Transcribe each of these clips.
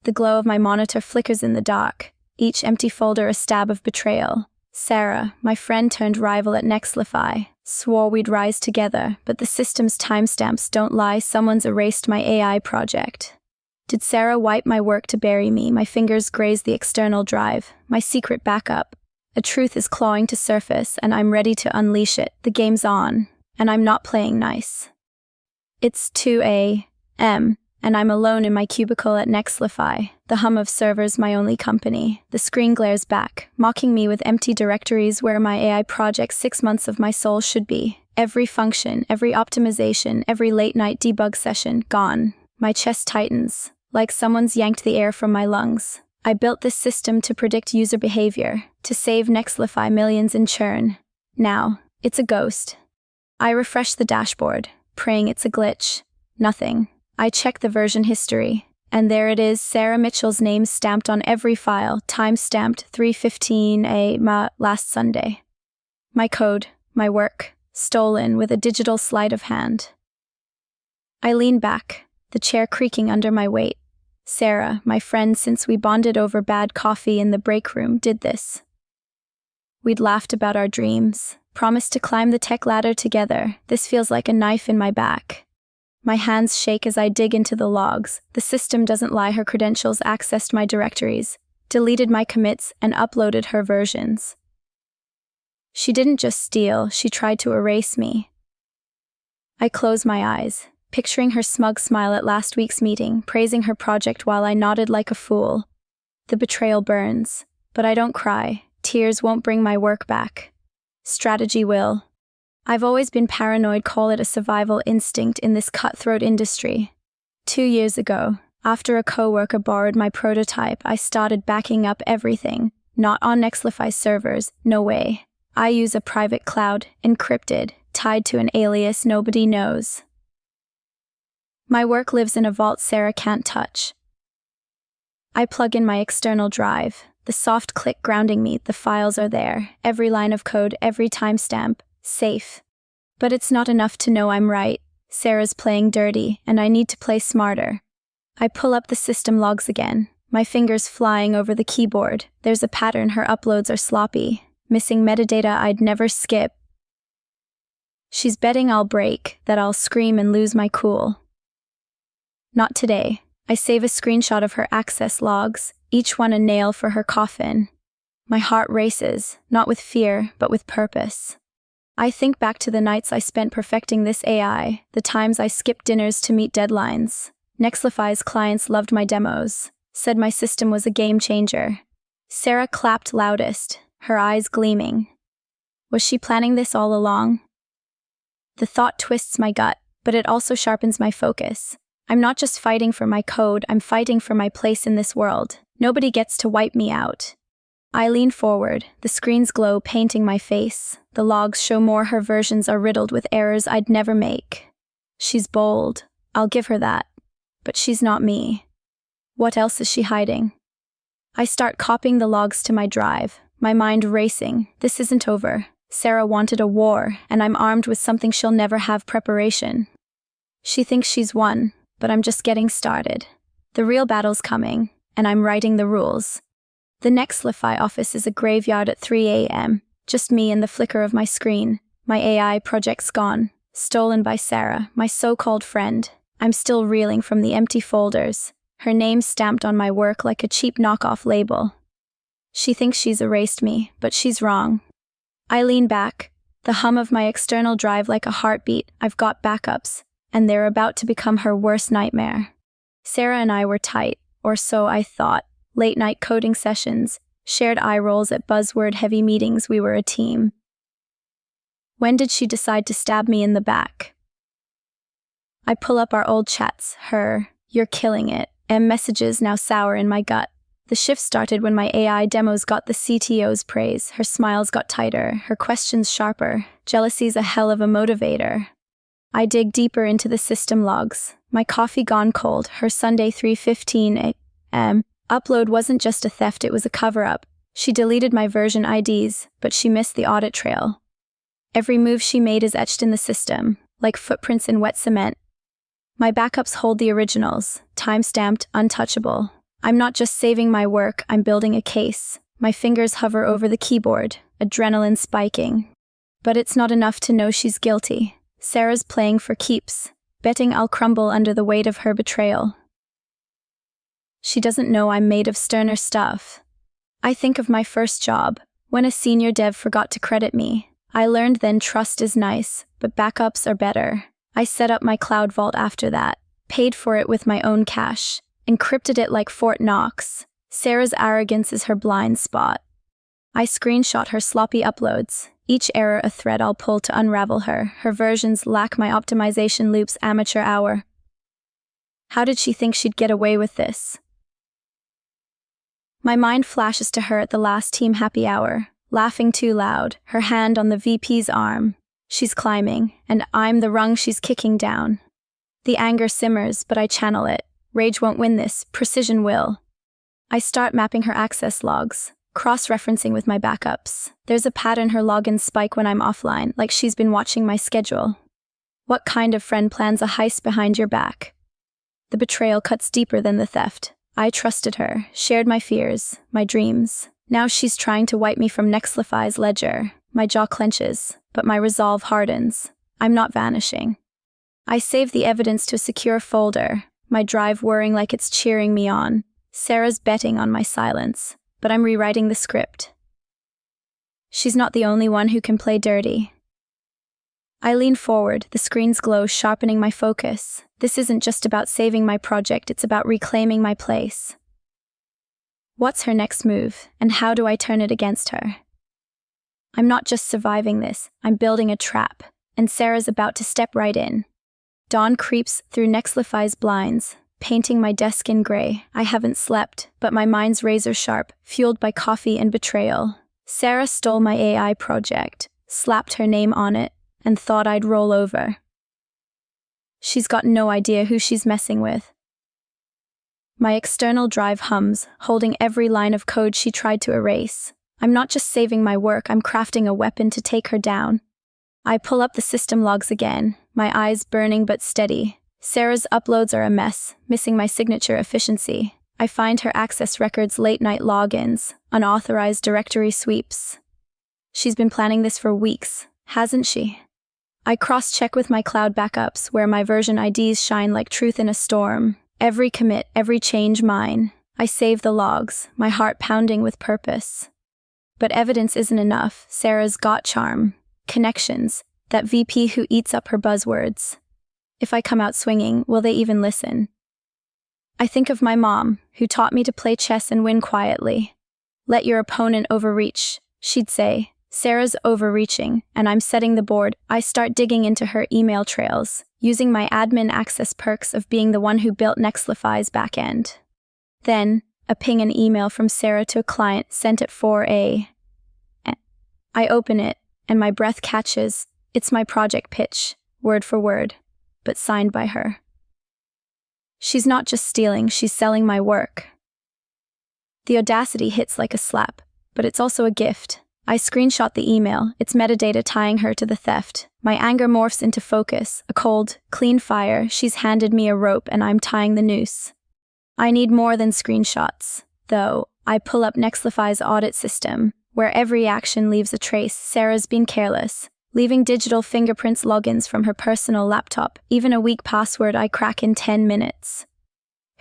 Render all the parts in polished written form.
The glow of my monitor flickers in the dark, each empty folder a stab of betrayal. Sarah, my friend turned rival at Nexlify, swore we'd rise together, but the system's timestamps don't lie. Someone's erased my AI project. Did Sarah wipe my work to bury me? My fingers graze the external drive, my secret backup. A truth is clawing to surface, and I'm ready to unleash it. The game's on, and I'm not playing nice. It's 2 a.m., and I'm alone in my cubicle at Nexlify. The hum of servers my only company. The screen glares back, mocking me with empty directories where my AI project's 6 months of my soul should be. Every function, every optimization, every late-night debug session, gone. My chest tightens, like someone's yanked the air from my lungs. I built this system to predict user behavior, to save Nexlify millions in churn. Now, it's a ghost. I refresh the dashboard, praying it's a glitch. Nothing. I check the version history, and there it is, Sarah Mitchell's name stamped on every file, time-stamped 3:15 a.m. last Sunday. My code, my work, stolen with a digital sleight of hand. I lean back, the chair creaking under my weight. Sarah, my friend since we bonded over bad coffee in the break room, did this. We'd laughed about our dreams, promised to climb the tech ladder together. This feels like a knife in my back. My hands shake as I dig into the logs. The system doesn't lie, her credentials accessed my directories, deleted my commits, and uploaded her versions. She didn't just steal, she tried to erase me. I close my eyes, picturing her smug smile at last week's meeting, praising her project while I nodded like a fool. The betrayal burns, but I don't cry. Tears won't bring my work back. Strategy will. I've always been paranoid, call it a survival instinct in this cutthroat industry. 2 years ago, after a coworker borrowed my prototype, I started backing up everything. Not on Nexlify servers, no way. I use a private cloud, encrypted, tied to an alias nobody knows. My work lives in a vault Sarah can't touch. I plug in my external drive, the soft click grounding me, the files are there, every line of code, every timestamp. Safe. But it's not enough to know I'm right. Sarah's playing dirty, and I need to play smarter. I pull up the system logs again, my fingers flying over the keyboard. There's a pattern, her uploads are sloppy, missing metadata I'd never skip. She's betting I'll break, that I'll scream and lose my cool. Not today. I save a screenshot of her access logs, each one a nail for her coffin. My heart races, not with fear, but with purpose. I think back to the nights I spent perfecting this AI, the times I skipped dinners to meet deadlines. Nexlify's clients loved my demos, said my system was a game changer. Sarah clapped loudest, her eyes gleaming. Was she planning this all along? The thought twists my gut, but it also sharpens my focus. I'm not just fighting for my code, I'm fighting for my place in this world. Nobody gets to wipe me out. I lean forward, the screen's glow painting my face. The logs show more, her versions are riddled with errors I'd never make. She's bold, I'll give her that. But she's not me. What else is she hiding? I start copying the logs to my drive, my mind racing. This isn't over. Sarah wanted a war, and I'm armed with something she'll never have: preparation. She thinks she's won, but I'm just getting started. The real battle's coming, and I'm writing the rules. The Nexlify office is a graveyard at 3 a.m., just me and the flicker of my screen. My AI project's gone, stolen by Sarah, my so-called friend. I'm still reeling from the empty folders, her name stamped on my work like a cheap knockoff label. She thinks she's erased me, but she's wrong. I lean back, the hum of my external drive like a heartbeat. I've got backups, and they're about to become her worst nightmare. Sarah and I were tight, or so I thought. Late-night coding sessions, shared eye rolls at buzzword-heavy meetings. We were a team. When did she decide to stab me in the back? I pull up our old chats, her, "You're killing it," and messages now sour in my gut. The shift started when my AI demos got the CTO's praise. Her smiles got tighter, her questions sharper. Jealousy's a hell of a motivator. I dig deeper into the system logs. My coffee gone cold, her Sunday 3:15 a.m. upload wasn't just a theft, it was a cover-up. She deleted my version IDs, but she missed the audit trail. Every move she made is etched in the system, like footprints in wet cement. My backups hold the originals, time-stamped, untouchable. I'm not just saving my work, I'm building a case. My fingers hover over the keyboard, adrenaline spiking. But it's not enough to know she's guilty. Sarah's playing for keeps, betting I'll crumble under the weight of her betrayal. She doesn't know I'm made of sterner stuff. I think of my first job, when a senior dev forgot to credit me. I learned then trust is nice, but backups are better. I set up my cloud vault after that, paid for it with my own cash, encrypted it like Fort Knox. Sarah's arrogance is her blind spot. I screenshot her sloppy uploads, each error a thread I'll pull to unravel her. Her versions lack my optimization loop's amateur hour. How did she think she'd get away with this? My mind flashes to her at the last team happy hour, laughing too loud, her hand on the VP's arm. She's climbing, and I'm the rung she's kicking down. The anger simmers, but I channel it. Rage won't win this, precision will. I start mapping her access logs, cross-referencing with my backups. There's a pattern her logins spike when I'm offline, like she's been watching my schedule. What kind of friend plans a heist behind your back? The betrayal cuts deeper than the theft. I trusted her, shared my fears, my dreams. Now she's trying to wipe me from Nexlify's ledger. My jaw clenches, but my resolve hardens. I'm not vanishing. I save the evidence to a secure folder, my drive whirring like it's cheering me on. Sarah's betting on my silence, but I'm rewriting the script. She's not the only one who can play dirty. I lean forward, the screen's glow sharpening my focus. This isn't just about saving my project, it's about reclaiming my place. What's her next move, and how do I turn it against her? I'm not just surviving this, I'm building a trap, and Sarah's about to step right in. Dawn creeps through Nexlify's blinds, painting my desk in gray. I haven't slept, but my mind's razor sharp, fueled by coffee and betrayal. Sarah stole my AI project, slapped her name on it, and thought I'd roll over. She's got no idea who she's messing with. My external drive hums, holding every line of code she tried to erase. I'm not just saving my work, I'm crafting a weapon to take her down. I pull up the system logs again, my eyes burning but steady. Sarah's uploads are a mess, missing my signature efficiency. I find her access records, late-night logins, unauthorized directory sweeps. She's been planning this for weeks, hasn't she? I cross-check with my cloud backups, where my version IDs shine like truth in a storm. Every commit, every change mine. I save the logs, my heart pounding with purpose. But evidence isn't enough. Sarah's got charm, connections, that VP who eats up her buzzwords. If I come out swinging, will they even listen? I think of my mom, who taught me to play chess and win quietly. Let your opponent overreach, she'd say. Sarah's overreaching, and I'm setting the board. I start digging into her email trails, using my admin access perks of being the one who built Nexlify's backend. Then, a ping an email from Sarah to a client sent at 4 a.m. I open it, and my breath catches. It's my project pitch, word for word, but signed by her. She's not just stealing, she's selling my work. The audacity hits like a slap, but it's also a gift. I screenshot the email, its metadata tying her to the theft. My anger morphs into focus, a cold, clean fire. She's handed me a rope and I'm tying the noose. I need more than screenshots, though. I pull up Nexlify's audit system, where every action leaves a trace. Sarah's been careless, leaving digital fingerprints logins from her personal laptop. Even a weak password I crack in 10 minutes.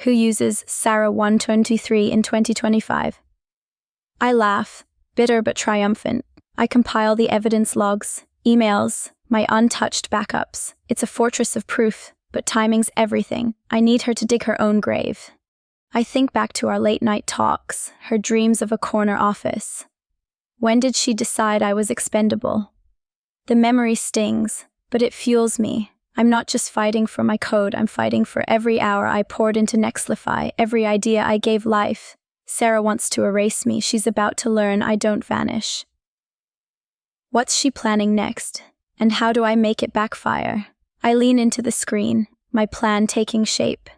Who uses Sarah123 in 2025? I laugh. Bitter but triumphant. I compile the evidence logs, emails, my untouched backups. It's a fortress of proof, but timing's everything. I need her to dig her own grave. I think back to our late-night talks, her dreams of a corner office. When did she decide I was expendable? The memory stings, but it fuels me. I'm not just fighting for my code, I'm fighting for every hour I poured into Nexlify, every idea I gave life. Sarah wants to erase me. She's about to learn I don't vanish. What's she planning next? And how do I make it backfire? I lean into the screen, my plan taking shape.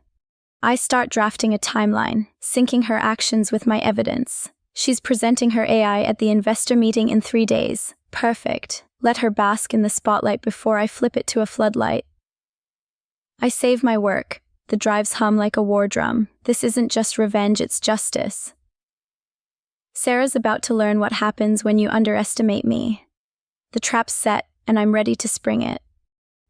I start drafting a timeline, syncing her actions with my evidence. She's presenting her AI at the investor meeting in 3 days. Perfect. Let her bask in the spotlight before I flip it to a floodlight. I save my work, The drives hum like a war drum. This isn't just revenge, it's justice. Sarah's about to learn what happens when you underestimate me. The trap's set, and I'm ready to spring it.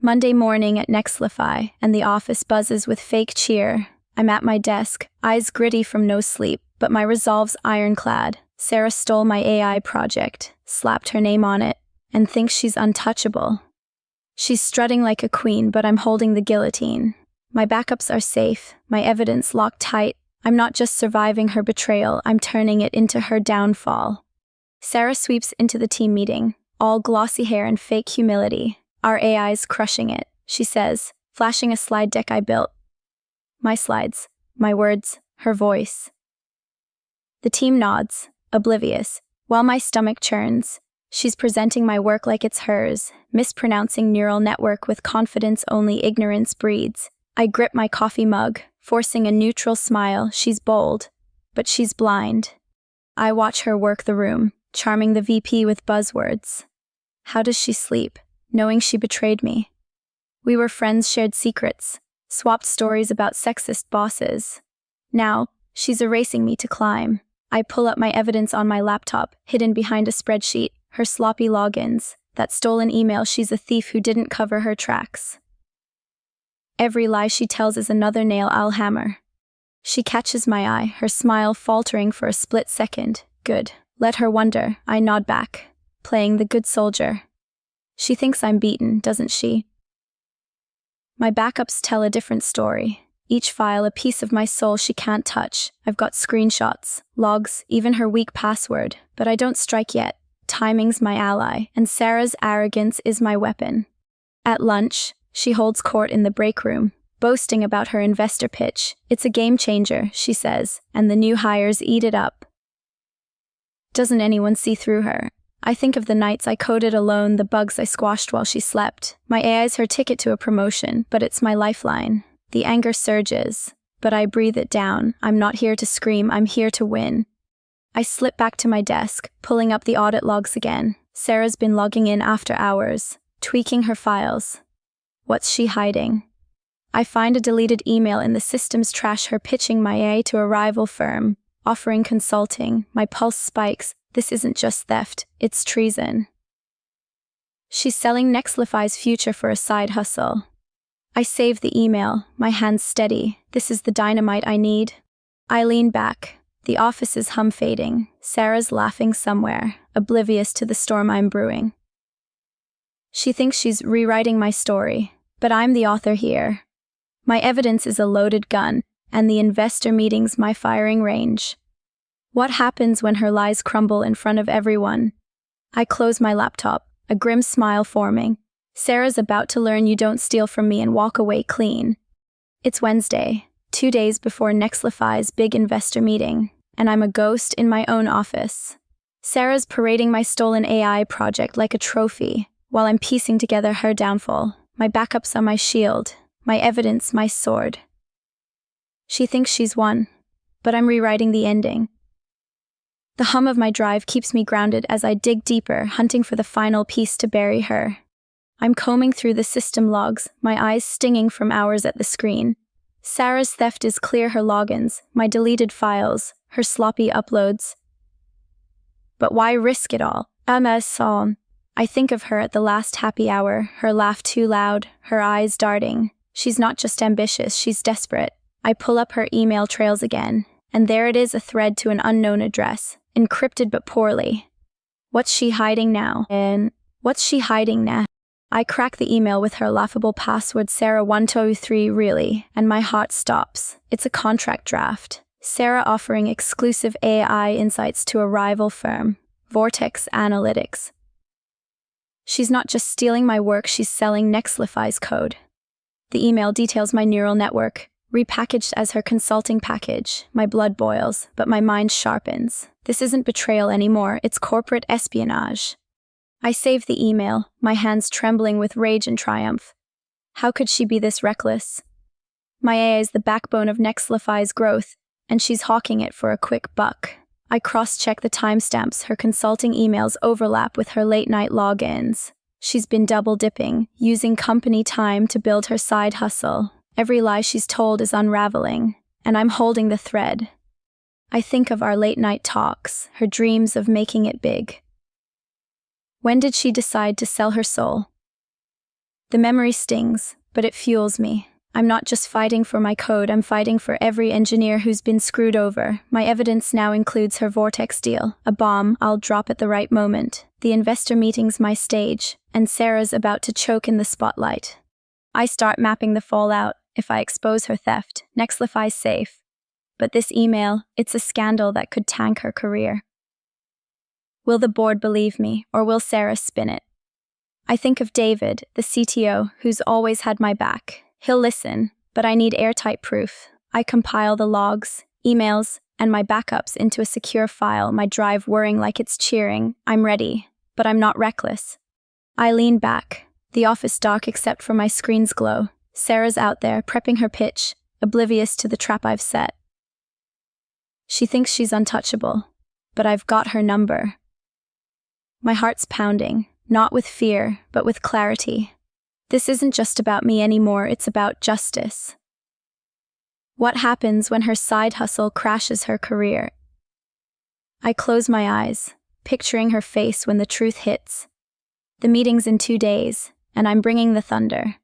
Monday morning at Nexlify, and the office buzzes with fake cheer. I'm at my desk, eyes gritty from no sleep, but my resolve's ironclad. Sarah stole my AI project, slapped her name on it, and thinks she's untouchable. She's strutting like a queen, but I'm holding the guillotine. My backups are safe, my evidence locked tight. I'm not just surviving her betrayal, I'm turning it into her downfall. Sarah sweeps into the team meeting, all glossy hair and fake humility. Our AI's crushing it, she says, flashing a slide deck I built. My slides, my words, her voice. The team nods, oblivious, while my stomach churns. She's presenting my work like it's hers, mispronouncing neural network with confidence only ignorance breeds. I grip my coffee mug, forcing a neutral smile. She's bold, but she's blind. I watch her work the room, charming the VP with buzzwords. How does she sleep, knowing she betrayed me? We were friends, shared secrets, swapped stories about sexist bosses. Now, she's erasing me to climb. I pull up my evidence on my laptop, hidden behind a spreadsheet, her sloppy logins, that stolen email. She's a thief who didn't cover her tracks. Every lie she tells is another nail I'll hammer. She catches my eye, her smile faltering for a split second. Good. Let her wonder. I nod back, playing the good soldier. She thinks I'm beaten, doesn't she? My backups tell a different story. Each file a piece of my soul she can't touch. I've got screenshots, logs, even her weak password. But I don't strike yet. Timing's my ally, and Sarah's arrogance is my weapon. At lunch, she holds court in the break room, boasting about her investor pitch. It's a game changer, she says, and the new hires eat it up. Doesn't anyone see through her? I think of the nights I coded alone, the bugs I squashed while she slept. My AI's her ticket to a promotion, but it's my lifeline. The anger surges, but I breathe it down. I'm not here to scream, I'm here to win. I slip back to my desk, pulling up the audit logs again. Sarah's been logging in after hours, tweaking her files. What's she hiding? I find a deleted email in the system's trash, her pitching my AI to a rival firm, offering consulting. My pulse spikes. This isn't just theft, it's treason. She's selling Nexlify's future for a side hustle. I save the email, my hands steady. This is the dynamite I need. I lean back. The office is hum fading. Sarah's laughing somewhere, oblivious to the storm I'm brewing. She thinks she's rewriting my story, but I'm the author here. My evidence is a loaded gun, and the investor meeting's my firing range. What happens when her lies crumble in front of everyone? I close my laptop, a grim smile forming. Sarah's about to learn you don't steal from me and walk away clean. It's Wednesday, 2 days before Nexlify's big investor meeting, and I'm a ghost in my own office. Sarah's parading my stolen AI project like a trophy, while I'm piecing together her downfall. My backups are my shield, my evidence my sword. She thinks she's won, but I'm rewriting the ending. The hum of my drive keeps me grounded as I dig deeper, hunting for the final piece to bury her. I'm combing through the system logs, my eyes stinging from hours at the screen. Sarah's theft is clear, her logins, my deleted files, her sloppy uploads. But why risk it all? I think of her at the last happy hour, her laugh too loud, her eyes darting. She's not just ambitious, she's desperate. I pull up her email trails again, and there it is, a thread to an unknown address, encrypted but poorly. What's she hiding now? I crack the email with her laughable password, Sarah123, really, and my heart stops. It's a contract draft. Sarah offering exclusive AI insights to a rival firm, Vortex Analytics. She's not just stealing my work, she's selling Nexlify's code. The email details my neural network, repackaged as her consulting package. My blood boils, but my mind sharpens. This isn't betrayal anymore, it's corporate espionage. I save the email, my hands trembling with rage and triumph. How could she be this reckless? My AI is the backbone of Nexlify's growth, and she's hawking it for a quick buck. I cross-check the timestamps. Her consulting emails overlap with her late-night logins. She's been double-dipping, using company time to build her side hustle. Every lie she's told is unraveling, and I'm holding the thread. I think of our late-night talks, her dreams of making it big. When did she decide to sell her soul? The memory stings, but it fuels me. I'm not just fighting for my code, I'm fighting for every engineer who's been screwed over. My evidence now includes her Vortex deal, a bomb I'll drop at the right moment. The investor meeting's my stage, and Sarah's about to choke in the spotlight. I start mapping the fallout. If I expose her theft, Nexlify's safe. But this email, it's a scandal that could tank her career. Will the board believe me, or will Sarah spin it? I think of David, the CTO, who's always had my back. He'll listen, but I need airtight proof. I compile the logs, emails, and my backups into a secure file, my drive whirring like it's cheering. I'm ready, but I'm not reckless. I lean back, the office dark except for my screen's glow. Sarah's out there, prepping her pitch, oblivious to the trap I've set. She thinks she's untouchable, but I've got her number. My heart's pounding, not with fear, but with clarity. This isn't just about me anymore, it's about justice. What happens when her side hustle crashes her career? I close my eyes, picturing her face when the truth hits. The meeting's in 2 days, and I'm bringing the thunder.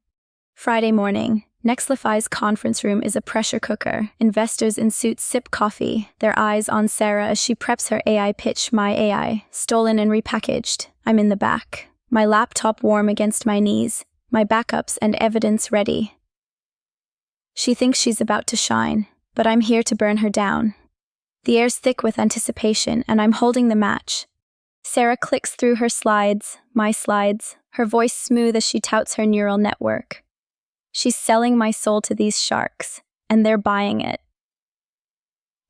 Friday morning, Nexlify's conference room is a pressure cooker. Investors in suits sip coffee, their eyes on Sarah as she preps her AI pitch. My AI, stolen and repackaged. I'm in the back, my laptop warm against my knees, my backups and evidence ready. She thinks she's about to shine, but I'm here to burn her down. The air's thick with anticipation, and I'm holding the match. Sarah clicks through her slides, my slides, her voice smooth as she touts her neural network. She's selling my soul to these sharks, and they're buying it.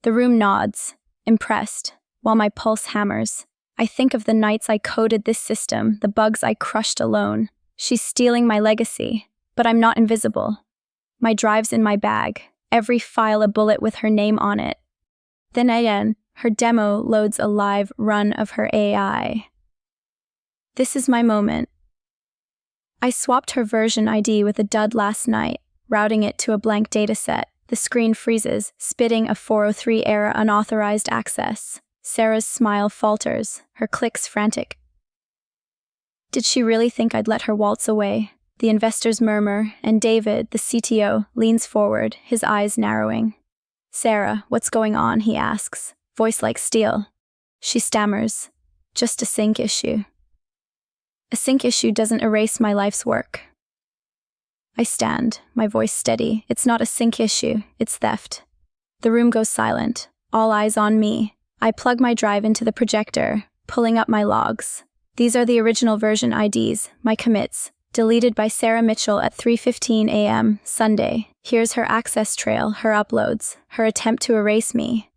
The room nods, impressed, while my pulse hammers. I think of the nights I coded this system, the bugs I crushed alone. She's stealing my legacy, but I'm not invisible. My drive's in my bag, every file a bullet with her name on it. Then again, her demo loads a live run of her AI. This is my moment. I swapped her version ID with a dud last night, routing it to a blank dataset. The screen freezes, spitting a 403 error unauthorized access. Sarah's smile falters, her clicks frantic. Did she really think I'd let her waltz away? The investors murmur, and David, the CTO, leans forward, his eyes narrowing. Sarah, what's going on? He asks, voice like steel. She stammers, just a sync issue. A sync issue doesn't erase my life's work. I stand, my voice steady. It's not a sync issue, it's theft. The room goes silent, all eyes on me. I plug my drive into the projector, pulling up my logs. These are the original version IDs, my commits, deleted by Sarah Mitchell at 3:15 a.m. Sunday. Here's her access trail, her uploads, her attempt to erase me.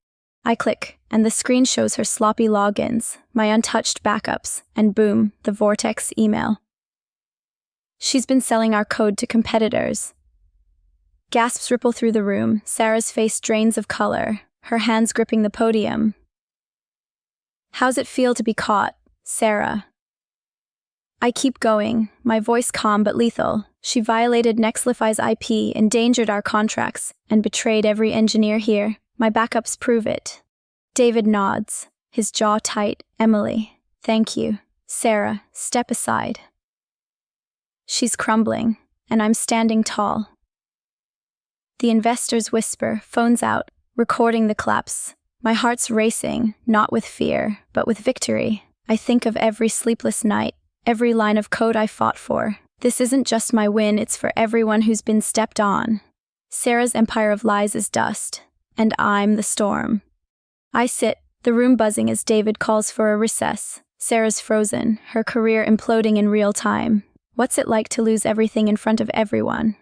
I click, and the screen shows her sloppy logins, my untouched backups, and boom, the Vortex email. She's been selling our code to competitors. Gasps ripple through the room, Sarah's face drains of color, her hands gripping the podium. How's it feel to be caught, Sarah? I keep going, my voice calm but lethal. She violated Nexlify's IP, endangered our contracts, and betrayed every engineer here. My backups prove it. David nods, his jaw tight. Emily, thank you. Sarah, step aside. She's crumbling, and I'm standing tall. The investors whisper, phones out, recording the collapse. My heart's racing, not with fear, but with victory. I think of every sleepless night, every line of code I fought for. This isn't just my win, it's for everyone who's been stepped on. Sarah's empire of lies is dust, and I'm the storm. I sit, the room buzzing as David calls for a recess. Sarah's frozen, her career imploding in real time. What's it like to lose everything in front of everyone?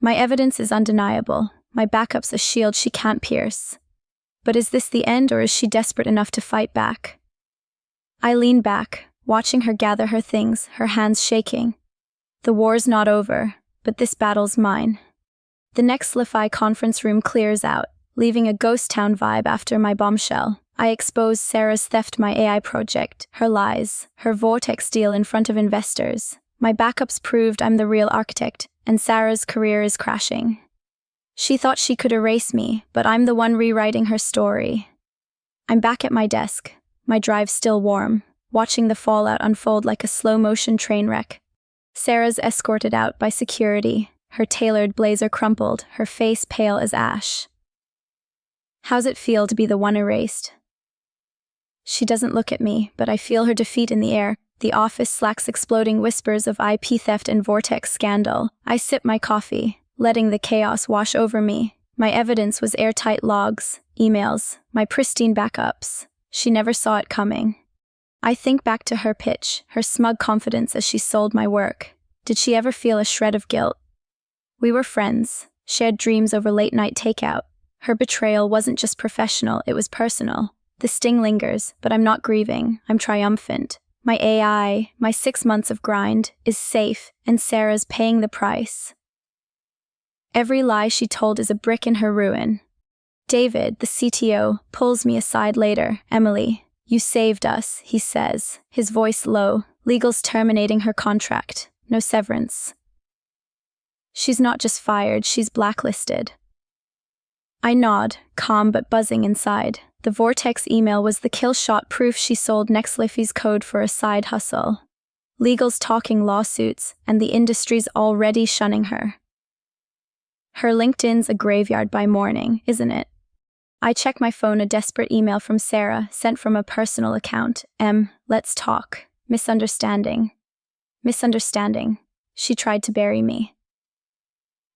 My evidence is undeniable, my backup's a shield she can't pierce. But is this the end, or is she desperate enough to fight back? I lean back, watching her gather her things, her hands shaking. The war's not over, but this battle's mine. The Nexlify conference room clears out, leaving a ghost town vibe after my bombshell. I expose Sarah's theft, my AI project, her lies, her Vortex deal in front of investors. My backups proved I'm the real architect, and Sarah's career is crashing. She thought she could erase me, but I'm the one rewriting her story. I'm back at my desk, my drive still warm, watching the fallout unfold like a slow-motion train wreck. Sarah's escorted out by security, her tailored blazer crumpled, her face pale as ash. How's it feel to be the one erased? She doesn't look at me, but I feel her defeat in the air. The office slacks exploding whispers of IP theft and vortex scandal. I sip my coffee, letting the chaos wash over me. My evidence was airtight logs, emails, my pristine backups. She never saw it coming. I think back to her pitch, her smug confidence as she sold my work. Did she ever feel a shred of guilt? We were friends, shared dreams over late-night takeout. Her betrayal wasn't just professional, it was personal. The sting lingers, but I'm not grieving, I'm triumphant. My AI, my 6 months of grind, is safe, and Sarah's paying the price. Every lie she told is a brick in her ruin. David, the CTO, pulls me aside later. Emily, you saved us, he says, his voice low. Legal's terminating her contract. No severance. She's not just fired, she's blacklisted. I nod, calm but buzzing inside. The Vortex email was the kill shot proof she sold Nexlify's code for a side hustle. Legal's talking lawsuits, and the industry's already shunning her. Her LinkedIn's a graveyard by morning, isn't it? I check my phone, a desperate email from Sarah, sent from a personal account. Let's talk. Misunderstanding. She tried to bury me.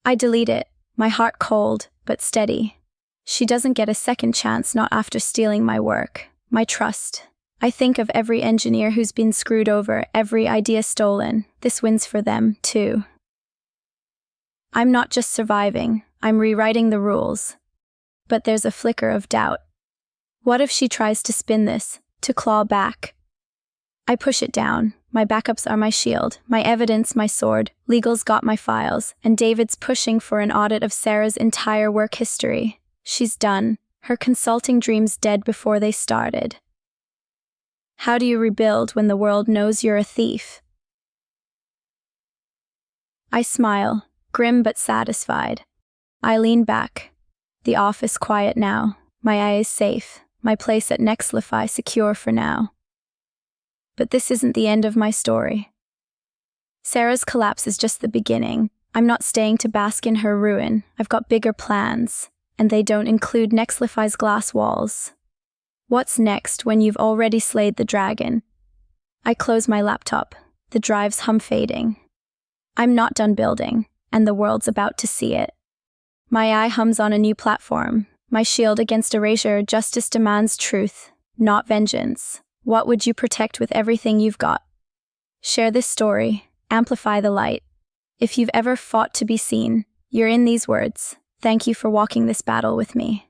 I delete it, my heart cold, but steady. She doesn't get a second chance, not after stealing my work, my trust. I think of every engineer who's been screwed over, every idea stolen. This wins for them, too. I'm not just surviving, I'm rewriting the rules. But there's a flicker of doubt. What if she tries to spin this, to claw back? I push it down. My backups are my shield, my evidence my sword, Legal's got my files, and David's pushing for an audit of Sarah's entire work history. She's done, her consulting dreams dead before they started. How do you rebuild when the world knows you're a thief? I smile, grim but satisfied. I lean back. The office quiet now, my eyes safe, my place at Nexlify secure for now. But this isn't the end of my story. Sarah's collapse is just the beginning. I'm not staying to bask in her ruin. I've got bigger plans, and they don't include Nexlify's glass walls. What's next when you've already slayed the dragon? I close my laptop, the drive's hum fading. I'm not done building, and the world's about to see it. My eye hums on a new platform, my shield against erasure. Justice demands truth, not vengeance. What would you protect with everything you've got? Share this story, amplify the light. If you've ever fought to be seen, you're in these words. Thank you for walking this battle with me.